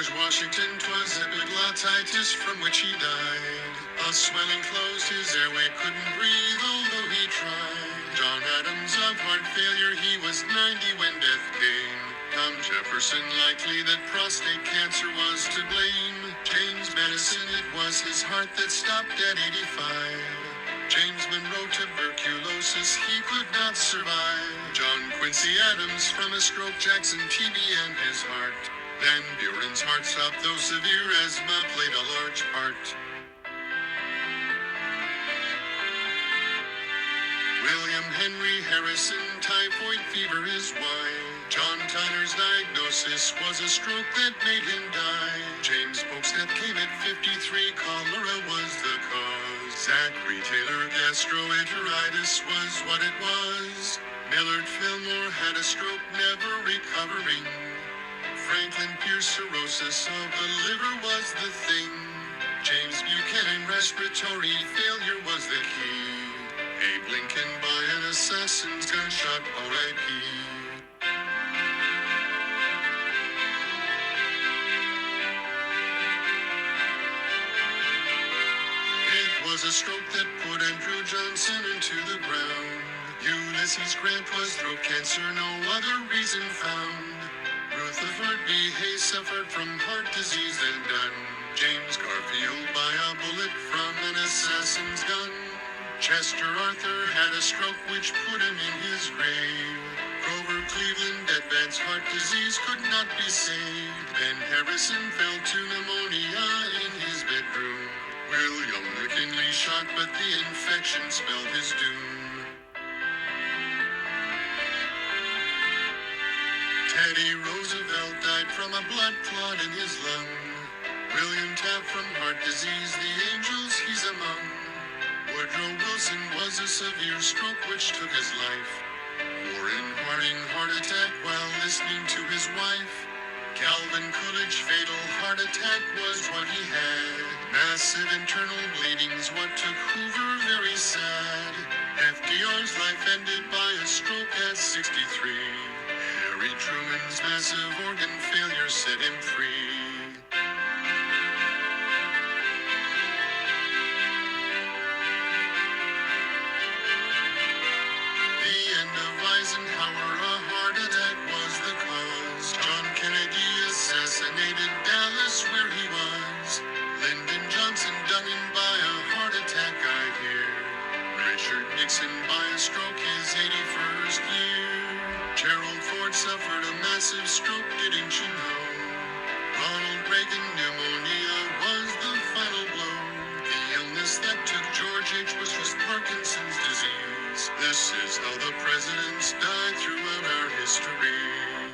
George Washington, 'twas epiglottitis from which he died. A swelling closed his airway, couldn't breathe although he tried. John Adams of heart failure, he was 90 when death came. Tom Jefferson, likely that prostate cancer was to blame. James Madison, it was his heart that stopped at 85. James Monroe, tuberculosis, he could not survive. John Quincy Adams from a stroke, Jackson TB and his heart. Van Buren's heart stopped, though severe asthma played a large part. William Henry Harrison, typhoid fever is why. John Tyner's diagnosis was a stroke that made him die. James Polk's death came at 53, cholera was the cause. Zachary Taylor, gastroenteritis was what it was. Millard Fillmore had a stroke, never recovering. Franklin Pierce, cirrhosis of the liver was the thing. James Buchanan, respiratory failure was the key. Abe Lincoln by an assassin's gunshot, R.I.P. It was a stroke that put Andrew Johnson into the ground. Ulysses Grant was throat cancer, no other reason found. Rutherford B. Hayes suffered from heart disease and done. James Garfield by a bullet from an assassin's gun. Chester Arthur had a stroke which put him in his grave. Grover Cleveland, advanced heart disease, could not be saved. Ben Harrison fell to pneumonia in his bedroom. William McKinley shot, but the infection spelled his doom. Teddy Roosevelt died from a blood clot in his lung. William Taft from heart disease, the angels he's among. Woodrow Wilson was a severe stroke which took his life. Warren Harding, heart attack while listening to his wife. Calvin Coolidge, fatal heart attack was what he had. Massive internal bleedings, what took Hoover very sad. FDR's life ended by a stroke at 63. Harry Truman's massive organ failure set him free. Eisenhower, a heart attack was the cause. John Kennedy assassinated Dallas where he was. Lyndon Johnson done in by a heart attack, I hear. Richard Nixon by a stroke his 81st year. Gerald Ford suffered a massive stroke, didn't you know? Ronald Reagan, pneumonia was the final blow. The illness that took George H. was just Parkinson's disease. This is how the presidents died throughout our history.